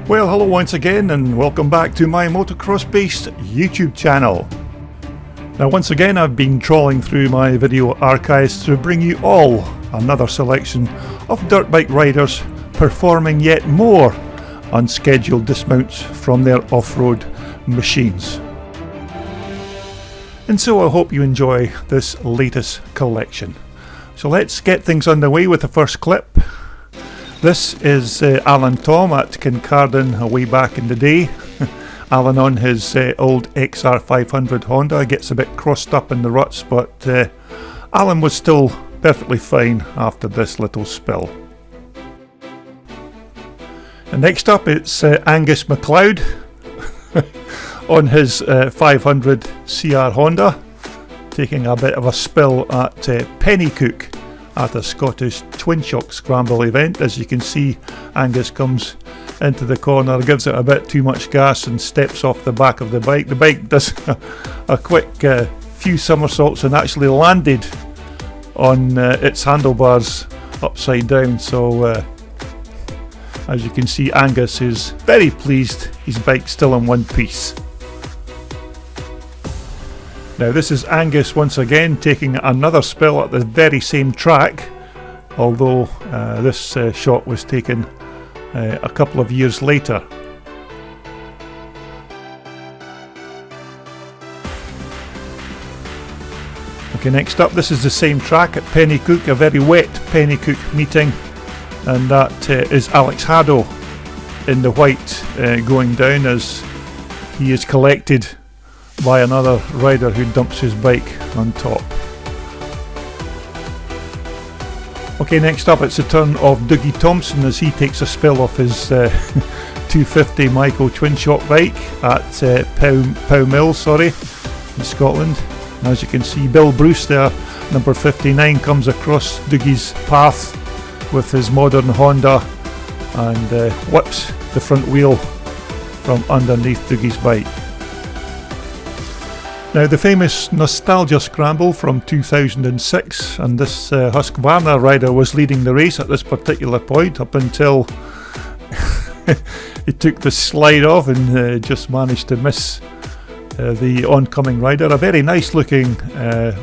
Well, hello once again and welcome back to my motocross based YouTube channel. Now once again I've been trawling through my video archives to bring you all another selection of dirt bike riders performing yet more unscheduled dismounts from their off-road machines. And so I hope you enjoy this latest collection. So let's get things underway with the first clip. This is Alan Tom at Kincardine way back in the day. Alan on his old XR500 Honda gets a bit crossed up in the ruts, but Alan was still perfectly fine after this little spill. And next up it's Angus MacLeod on his 500 CR Honda, taking a bit of a spill at Pennycook at a Scottish twin shock scramble event. As you can see, Angus comes into the corner, gives it a bit too much gas and steps off the back of the bike. The bike does a quick few somersaults and actually landed on its handlebars upside down. So as you can see, Angus is very pleased his bike's still in one piece. Now this is Angus once again taking another spill at the very same track, although this shot was taken a couple of years later. Okay, next up this is the same track at Pennycook, a very wet Pennycook meeting, and that is Alex Haddo in the white going down as he is collected by another rider who dumps his bike on top. Okay, next up it's the turn of Diggy Thompson as he takes a spill off his 250 Micro twin shock bike at Pow Mill, in Scotland. And as you can see, Bill Bruce there, number 59, comes across Diggy's path with his modern Honda and whips the front wheel from underneath Diggy's bike. Now the famous Nostalgia Scramble from 2006, and this Husqvarna rider was leading the race at this particular point up until he took the slide off and just managed to miss the oncoming rider. A very nice looking,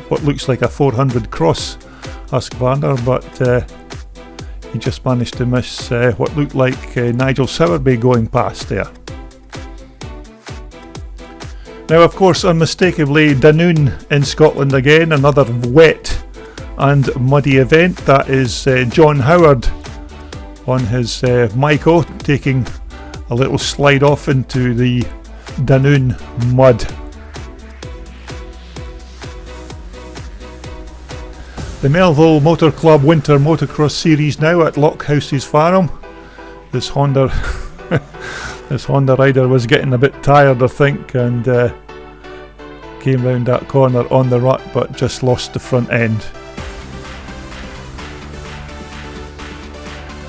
what looks like a 400 cross Husqvarna, but he just managed to miss what looked like Nigel Sowerby going past there. Now of course unmistakably Dunoon in Scotland again, another wet and muddy event. That is John Howard on his Myco taking a little slide off into the Dunoon mud. The Melville Motor Club Winter Motocross Series now at Lockhouse's Farm. This Honda rider was getting a bit tired, I think, and came round that corner on the rut but just lost the front end.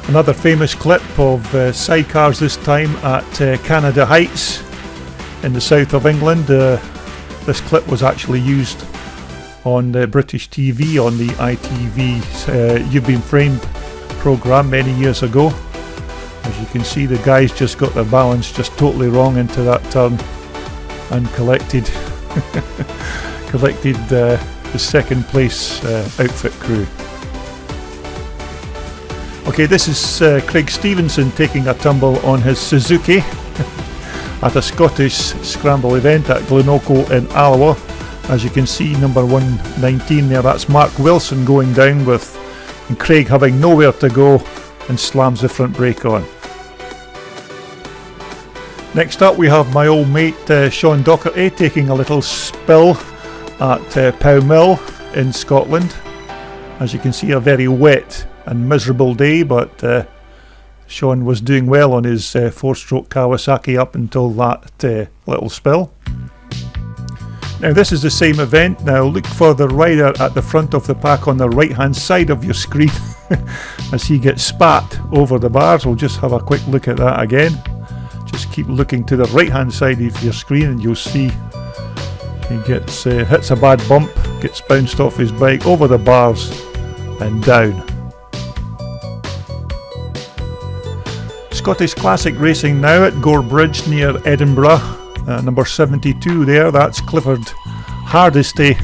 Another famous clip of sidecars, this time at Canada Heights in the south of England. This clip was actually used on British TV on the ITV You've Been Framed programme many years ago. As you can see, the guys just got their balance just totally wrong into that turn and collected the second place outfit crew. Okay, this is Craig Stevenson taking a tumble on his Suzuki at a Scottish scramble event at Glencoe in Alloa. As you can see, number 119 there, that's Mark Wilson going down with and Craig having nowhere to go and slams the front brake on. Next up we have my old mate Sean Docherty taking a little spill at Pow Mill in Scotland. As you can see, a very wet and miserable day, but Sean was doing well on his 4-stroke Kawasaki up until that little spill. Now this is the same event. Now look for the rider at the front of the pack on the right hand side of your screen as he gets spat over the bars. We'll just have a quick look at that again. Just keep looking to the right hand side of your screen and you'll see he gets hits a bad bump, gets bounced off his bike over the bars and down. Scottish Classic Racing now at Gore Bridge near Edinburgh. Number 72 there, that's Clifford Hardesty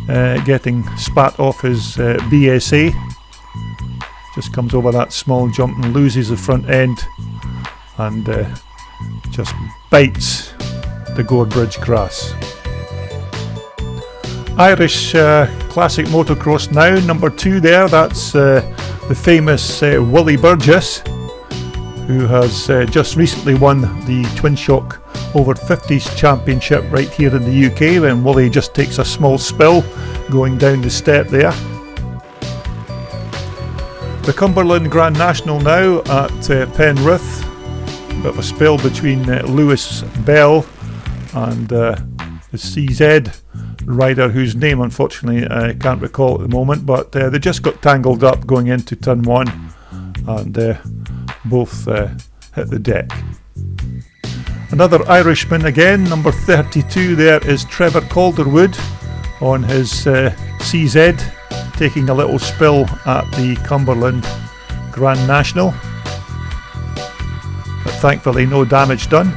getting spat off his BSA. Just comes over that small jump and loses the front end and just bites the Gore Bridge grass. Irish Classic Motocross now, number 2 there, that's the famous Willie Burgess, who has just recently won the Twin Shock Over 50s Championship right here in the UK, when Willie just takes a small spill going down the step there. The Cumberland Grand National now at Penrith. Bit of a spill between Lewis Bell and the CZ rider whose name unfortunately I can't recall at the moment, but they just got tangled up going into turn 1 and both hit the deck. Another Irishman again, number 32 there is Trevor Calderwood on his CZ, taking a little spill at the Cumberland Grand National, but thankfully no damage done.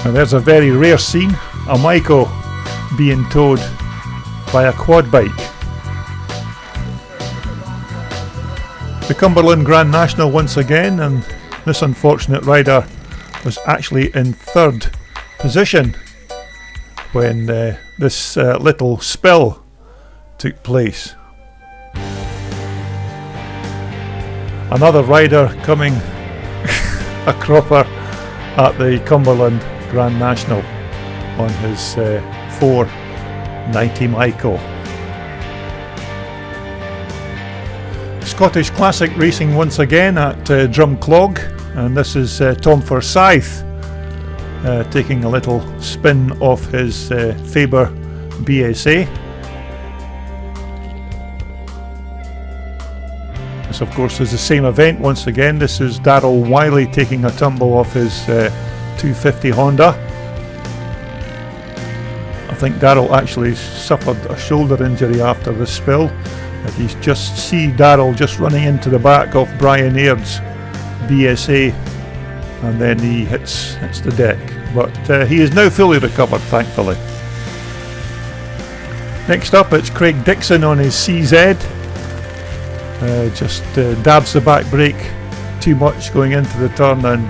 And there's a very rare scene, a Myco being towed by a quad bike. The Cumberland Grand National once again, and this unfortunate rider was actually in 3rd position when this little spill took place. Another rider coming a cropper at the Cumberland Grand National on his 490 Myco. Scottish Classic Racing once again at Drumclog, and this is Tom Forsythe taking a little spin off his Faber BSA. This of course is the same event once again. This is Darryl Wiley taking a tumble off his 250 Honda. I think Darryl actually suffered a shoulder injury after this spill. You just see Darryl just running into the back of Brian Aird's BSA, and then he hits the deck. But he is now fully recovered, thankfully. Next up, it's Craig Dixon on his CZ. Just dabs the back brake too much going into the turn, and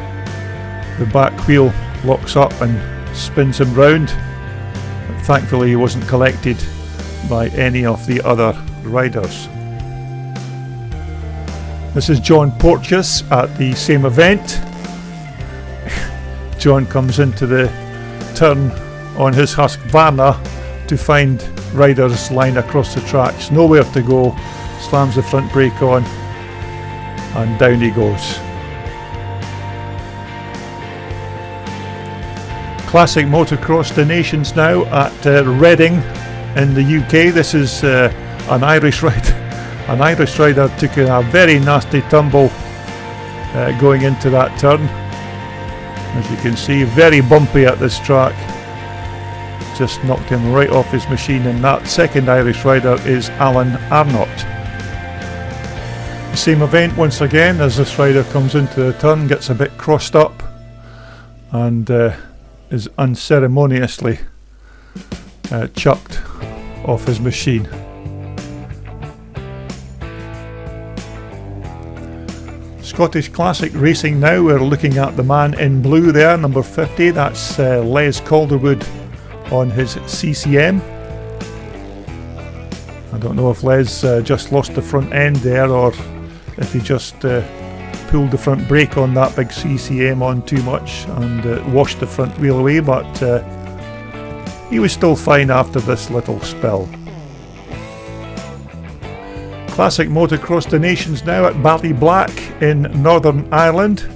the back wheel locks up and spins him round. But thankfully, he wasn't collected by any of the other riders. This is John Porteous at the same event. John comes into the turn on his Husqvarna to find riders lying across the tracks, nowhere to go, slams the front brake on and down he goes. Classic Motocross the Nations now at Reading in the UK. This is an Irish rider. An Irish rider took a very nasty tumble going into that turn. As you can see, very bumpy at this track. Just knocked him right off his machine, and that second Irish rider is Alan Arnott. The same event once again, as this rider comes into the turn, gets a bit crossed up and is unceremoniously chucked off his machine. Scottish Classic Racing now, we're looking at the man in blue there, number 50, that's Les Calderwood on his CCM. I don't know if Les just lost the front end there, or if he just pulled the front brake on that big CCM on too much and washed the front wheel away, but he was still fine after this little spill. Classic Motocross the Nations now at Ballyblack in Northern Ireland,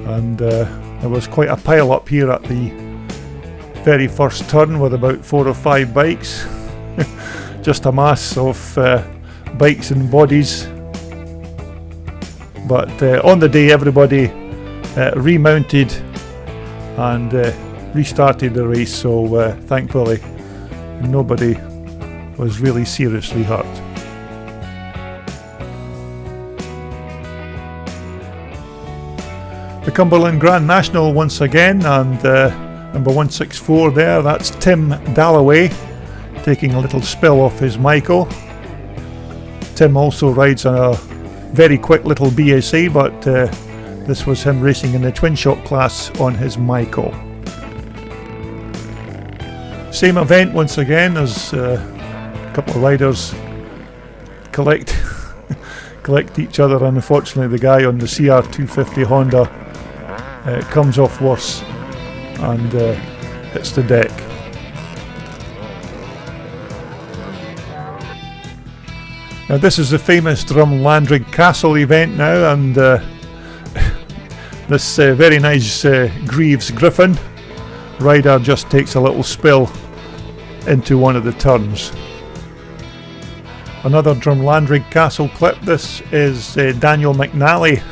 and there was quite a pile up here at the very first turn with about 4 or 5 bikes. Just a mass of bikes and bodies, but on the day everybody remounted and restarted the race, so thankfully nobody was really seriously hurt. The Cumberland Grand National once again, and number 164 there, that's Tim Dalloway taking a little spill off his Michael. Tim also rides on a very quick little BSA, but this was him racing in the twin shock class on his Michael. Same event once again, as a couple of riders collect each other, and unfortunately the guy on the CR250 Honda comes off worse and hits the deck. Now this is the famous Drumlandrig Castle event now, and this very nice Greaves Griffin rider just takes a little spill into one of the turns. Another Drumlandrig Castle clip. This is Daniel Mcnally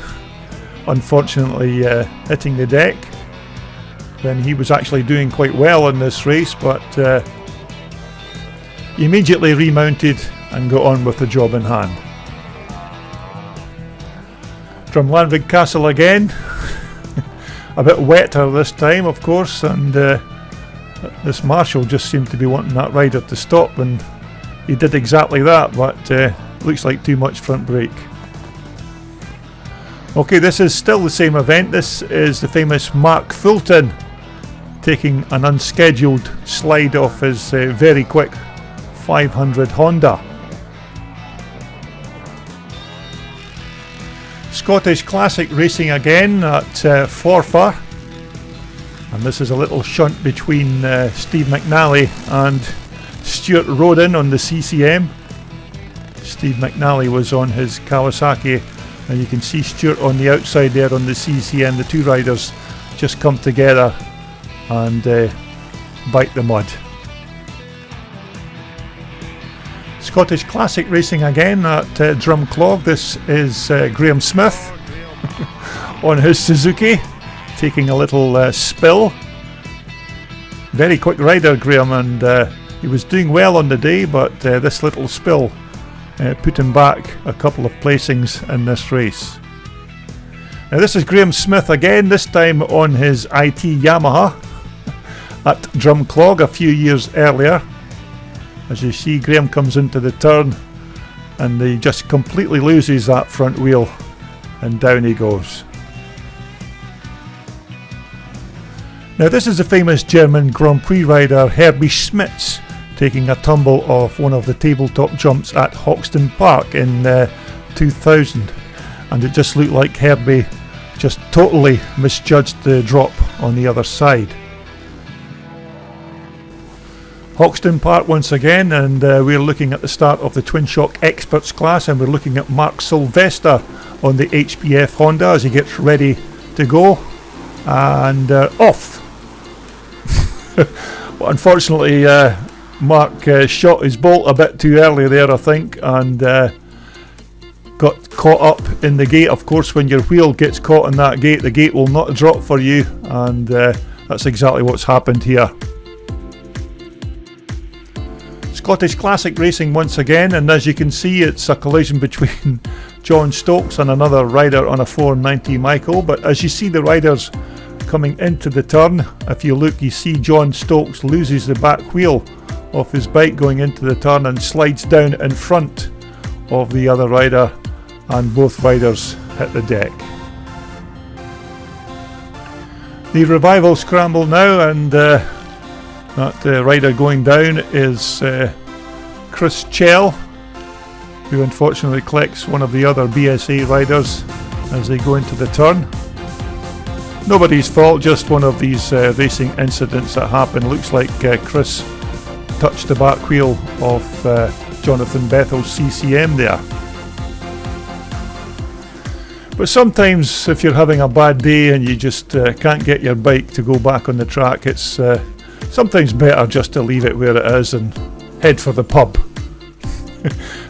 unfortunately hitting the deck when he was actually doing quite well in this race, but he immediately remounted and got on with the job in hand. Drumlandrig Castle again, a bit wetter this time of course, and this marshal just seemed to be wanting that rider to stop, and he did exactly that, but looks like too much front brake. Okay, this is still the same event. This is the famous Mark Fulton taking an unscheduled slide off his very quick 500 Honda. Scottish Classic racing again at Forsythe, and this is a little shunt between Steve Mcnally and Stuart Roden on the CCM. Steve Mcnally was on his Kawasaki, and you can see Stuart on the outside there on the CCM. The two riders just come together and bite the mud. Scottish Classic racing again at Drumclog. This is Graham Smith on his Suzuki taking a little spill. Very quick rider Graham, and he was doing well on the day, but this little spill put him back a couple of placings in this race. Now this is Graham Smith again, this time on his IT Yamaha at Drumclog a few years earlier. As you see, Graham comes into the turn and he just completely loses that front wheel, and down he goes. Now this is the famous German Grand Prix rider Herbie Schmitz taking a tumble off one of the tabletop jumps at Hoxton Park in 2000, and it just looked like Herbie just totally misjudged the drop on the other side. Hoxton Park once again, and we're looking at the start of the Twin Shock Experts class, and we're looking at Mark Sylvester on the HPF Honda as he gets ready to go, and off. Well, unfortunately Mark shot his bolt a bit too early there, I think, and got caught up in the gate. Of course, when your wheel gets caught in that gate, the gate will not drop for you, and that's exactly what's happened here. Scottish Classic racing once again, and as you can see, it's a collision between John Stokes and another rider on a 490 Michael. But as you see the riders coming into the turn, if you look, you see John Stokes loses the back wheel of his bike going into the turn and slides down in front of the other rider, and both riders hit the deck. The revival scramble now, and that rider going down is Chris Chell, who unfortunately collects one of the other BSA riders as they go into the turn. Nobody's fault, just one of these racing incidents that happen. Looks like Chris touched the back wheel of Jonathan Bethel's CCM there. But sometimes if you're having a bad day and you just can't get your bike to go back on the track, it's sometimes better just to leave it where it is and head for the pub.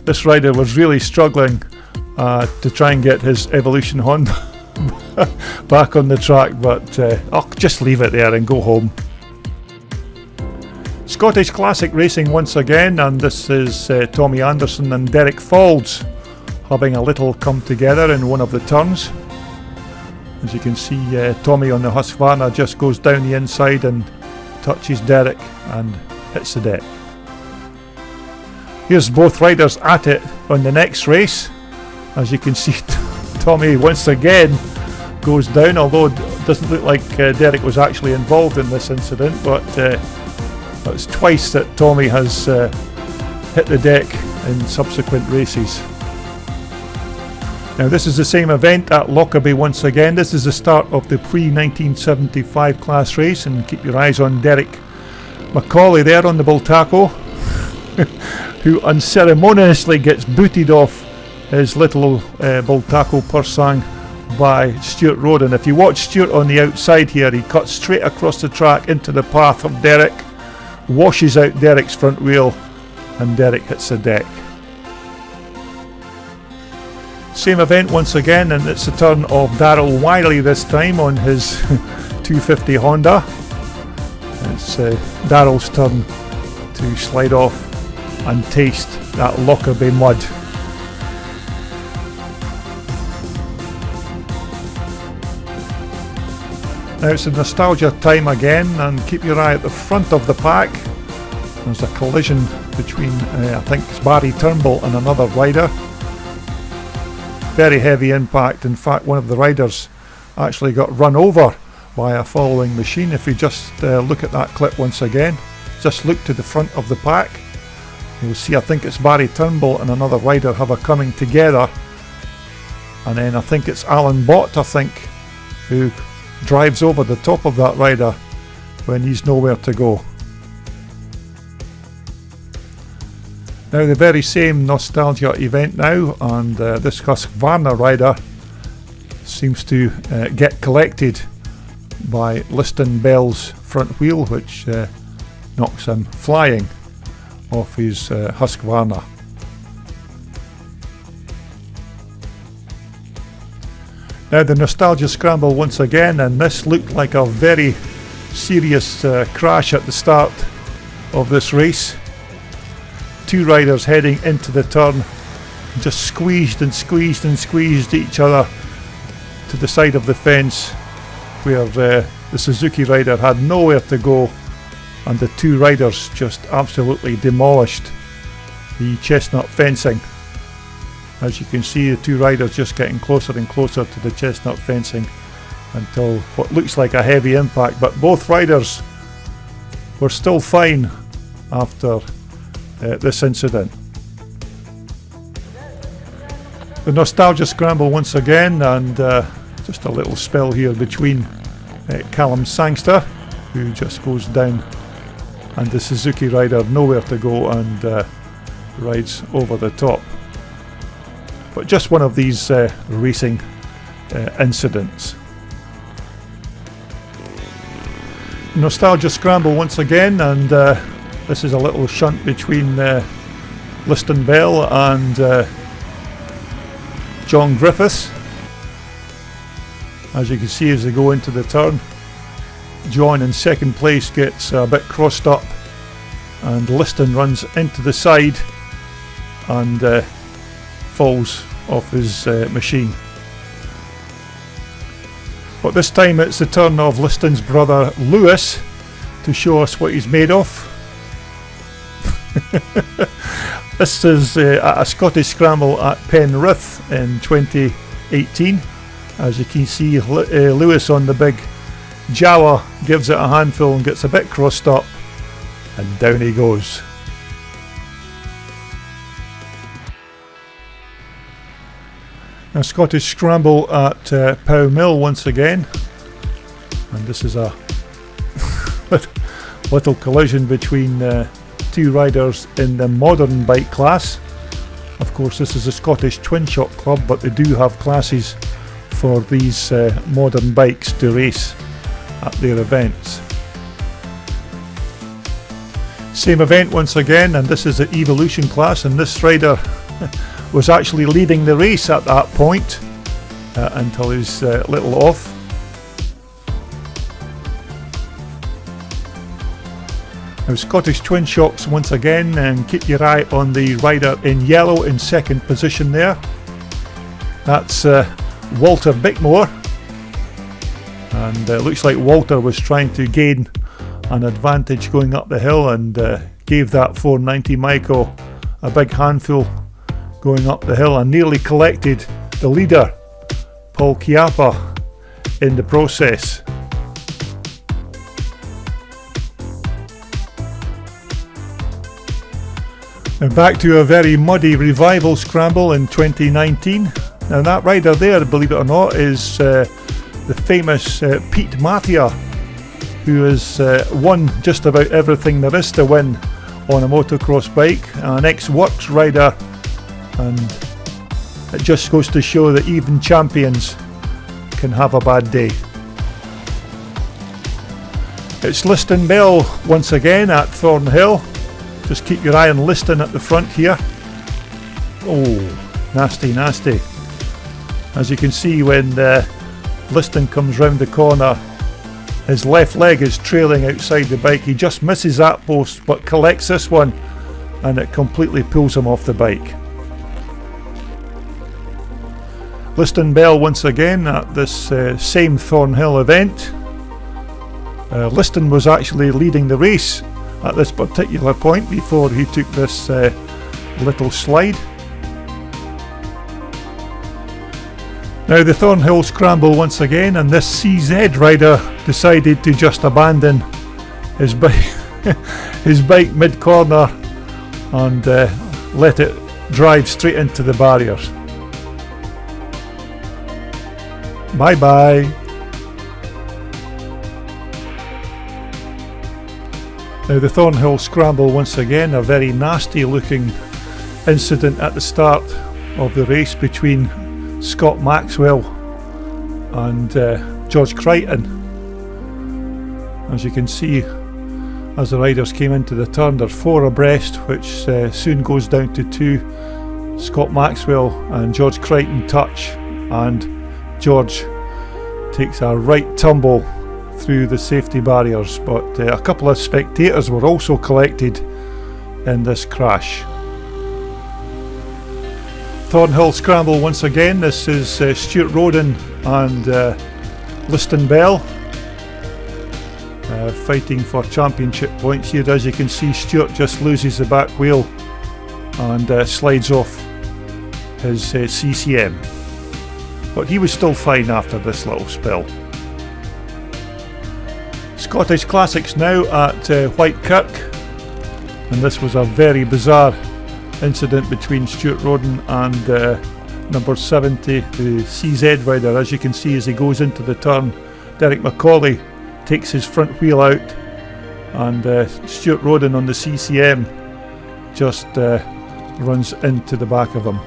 This rider was really struggling to try and get his Evolution Honda back on the track, but just leave it there and go home. Scottish Classic racing once again, and this is Tommy Anderson and Derek Faulds having a little come together in one of the turns. As you can see, Tommy on the Husqvarna just goes down the inside and touches Derek and hits the deck. Here's both riders at it on the next race. As you can see, Tommy once again goes down, although it doesn't look like Derek was actually involved in this incident, but it's twice that Tommy has hit the deck in subsequent races. Now this is the same event at Lockerbie once again. This is the start of the pre-1975 class race, and keep your eyes on Derek Mcnally there on the Bultaco, who unceremoniously gets booted off his little Bultaco Pursang by Stuart Roden. If you watch Stuart on the outside here, he cuts straight across the track into the path of Derek, washes out Derek's front wheel, and Derek hits the deck. Same event once again, and it's the turn of Darryl Wiley this time on his 250 Honda. It's Darryl's turn to slide off and taste that Lockerbie mud. Now it's a nostalgia time again, and keep your eye at the front of the pack. There's a collision between I think it's Barry Turnbull and another rider. Very heavy impact. In fact, one of the riders actually got run over by a following machine. If you just look at that clip once again, just look to the front of the pack, you'll see I think it's Barry Turnbull and another rider have a coming together, and then I think it's Alan Bott, who drives over the top of that rider when he's nowhere to go. Now the very same nostalgia event now, and this Husqvarna rider seems to get collected by Liston Bell's front wheel, which knocks him flying off his Husqvarna. Now the nostalgia scramble once again, and this looked like a very serious crash at the start of this race. Two riders heading into the turn just squeezed each other to the side of the fence, where the Suzuki rider had nowhere to go, and the two riders just absolutely demolished the chestnut fencing. As you can see, the two riders just getting closer and closer to the chestnut fencing until what looks like a heavy impact, but both riders were still fine after this incident. The nostalgia scramble once again, and just a little spell here between Callum Sangster, who just goes down, and the Suzuki rider nowhere to go and rides over the top. But just one of these racing incidents. Nostalgia scramble once again, and this is a little shunt between Liston Bell and John Griffiths. As you can see, as they go into the turn, John in second place gets a bit crossed up, and Liston runs into the side and falls off his machine. But this time it's the turn of Liston's brother Lewis to show us what he's made of. This is a Scottish scramble at Penrith in 2018. As you can see, Lewis on the big Jawa gives it a handful and gets a bit crossed up, and down he goes. A Scottish scramble at Pow Mill once again, and this is a little collision between two riders in the modern bike class. Of course, this is a Scottish Twin Shock Club, but they do have classes for these modern bikes to race at their events. Same event once again, and this is the Evolution class, and this rider was actually leading the race at that point until he's a little off. Now Scottish Twin Shocks once again, and keep your eye on the rider in yellow in second position there. That's Walter Bickmore, and looks like Walter was trying to gain an advantage going up the hill, and gave that 490 Michael a big handful going up the hill, and nearly collected the leader, Paul Chiappa, in the process. Now back to a very muddy revival scramble in 2019. Now that rider there, believe it or not, is the famous Pete Mattia, who has won just about everything there is to win on a motocross bike, an ex-works rider, and it just goes to show that even champions can have a bad day. It's Liston Bell once again at Thornhill. Just keep your eye on Liston at the front here. Oh, nasty, nasty. As you can see, when Liston comes round the corner, his left leg is trailing outside the bike. He just misses that post but collects this one, and it completely pulls him off the bike. Liston Bell once again at this same Thornhill event. Liston was actually leading the race at this particular point before he took this little slide. Now the Thornhill Scramble once again, and this CZ rider decided to just abandon his bike mid-corner and let it drive straight into the barriers. Bye bye. Now the Thornhill Scramble once again, a very nasty looking incident at the start of the race between Scott Maxwell and George Crichton. As you can see, as the riders came into the turn, they're 4 abreast, which soon goes down to 2. Scott Maxwell and George Crichton touch, and George takes a right tumble through the safety barriers, but a couple of spectators were also collected in this crash. Thornhill Scramble once again. This is Stuart Roden and Liston Bell fighting for championship points here. As you can see, Stuart just loses the back wheel and slides off his CCM, but he was still fine after this little spill. Scottish Classics now at Whitekirk, and this was a very bizarre incident between Stuart Roden and number 70, the CZ rider. As you can see, as he goes into the turn, Derek McCauley takes his front wheel out, and Stuart Roden on the CCM just runs into the back of him.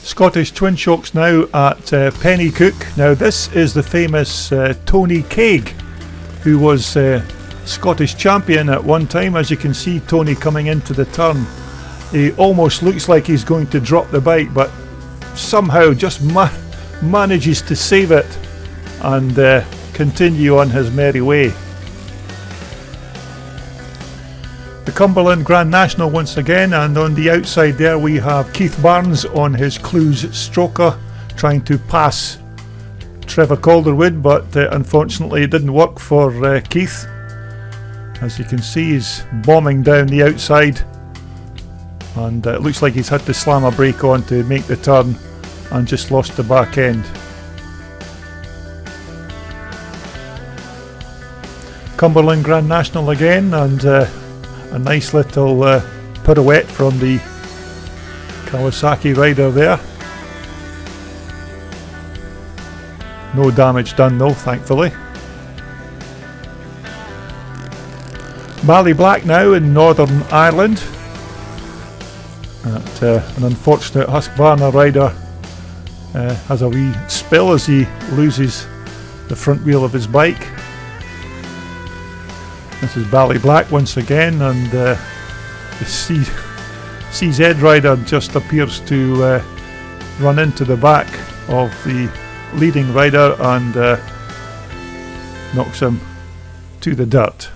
Scottish Twin Shocks now at Pennycook. Now this is the famous Tony Craig, who was Scottish champion at one time. As you can see, Tony coming into the turn, he almost looks like he's going to drop the bike, but somehow just manages to save it and continue on his merry way. The Cumberland Grand National once again, and on the outside there we have Keith Barnes on his Clues Stroker trying to pass Trevor Calderwood, but unfortunately it didn't work for Keith. As you can see, he's bombing down the outside, and it looks like he's had to slam a brake on to make the turn and just lost the back end. Cumberland Grand National again, and a nice little pirouette from the Kawasaki rider there. No damage done though, thankfully. Ballyblack now in Northern Ireland. An unfortunate Husqvarna rider has a wee spill as he loses the front wheel of his bike. This is Ballyblack once again, and the CZ rider just appears to run into the back of the leading rider and knocks him to the dirt.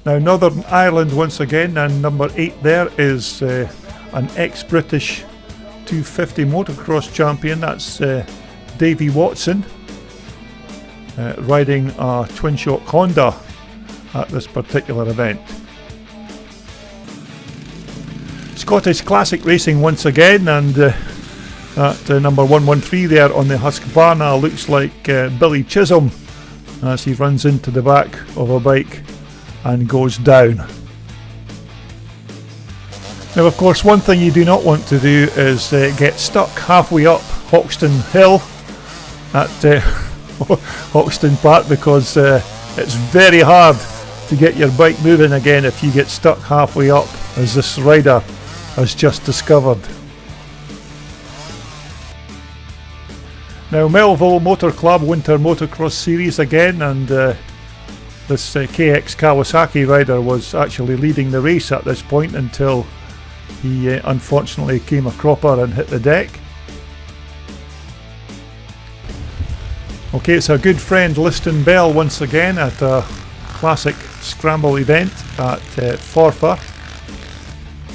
Now Northern Ireland once again, and number 8 there is an ex-British 250 motocross champion. That's Davey Watson, riding a twin-shock Honda at this particular event. Scottish Classic Racing once again, and that number 113 there on the Husqvarna looks like Billy Chisholm as he runs into the back of a bike and goes down. Now, of course, one thing you do not want to do is get stuck halfway up Hoxton Hill at Hoxton Park, because it's very hard to get your bike moving again if you get stuck halfway up, as this rider has just discovered. Now, Melville Motor Club Winter Motocross Series again, and this KX Kawasaki rider was actually leading the race at this point until he unfortunately came a cropper and hit the deck. Okay, it's our good friend Liston Bell once again at a classic scramble event at Forsythe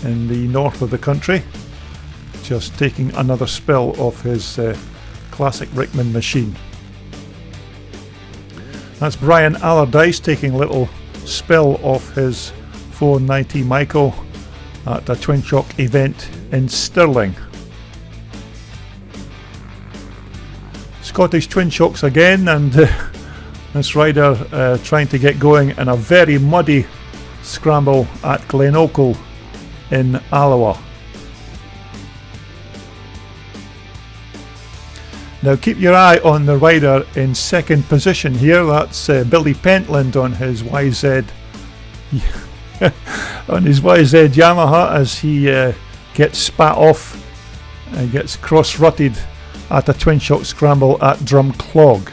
in the north of the country, just taking another spill off his classic Rickman machine. That's Brian Allardyce taking a little spill off his 490 Michael at a twin shock event in Stirling. Scottish twin shocks again, and this rider trying to get going in a very muddy scramble at Glenocle in Alloa. Now keep your eye on the rider in second position here. That's Billy Pentland on his YZ on his YZ Yamaha as he gets spat off and gets cross-rutted at a twin shock scramble at Drumclog.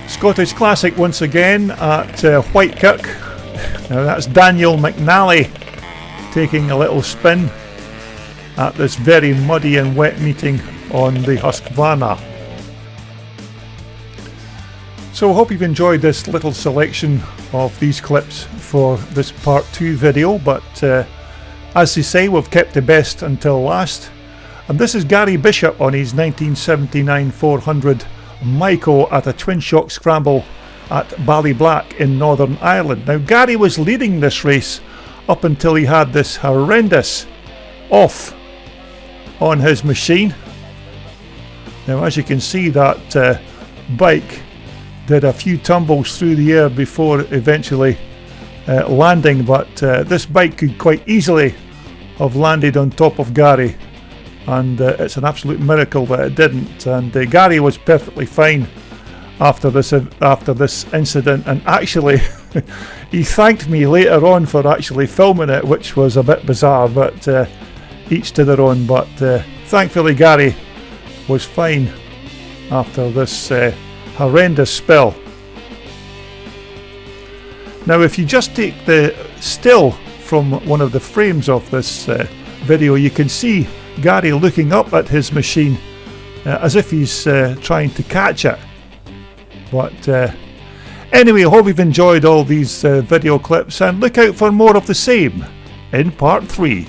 Scottish Classic once again at Whitekirk. Now that's Daniel Mcnally taking a little spin at this very muddy and wet meeting on the Husqvarna. So I hope you've enjoyed this little selection of these clips for this part 2 video, but as they say, we've kept the best until last. And this is Gary Bishop on his 1979 400 Myco at a twin shock scramble at Ballyblack in Northern Ireland. Now Gary was leading this race up until he had this horrendous off on his machine. Now as you can see, that bike did a few tumbles through the air before eventually landing, but this bike could quite easily have landed on top of Gary, and it's an absolute miracle that it didn't. And Gary was perfectly fine after this incident, and actually he thanked me later on for actually filming it, which was a bit bizarre, but each to their own. But thankfully Gary was fine after this horrendous spill. Now if you just take the still from one of the frames of this video, you can see Gary looking up at his machine as if he's trying to catch it. But anyway, I hope you've enjoyed all these video clips, and look out for more of the same in part 3.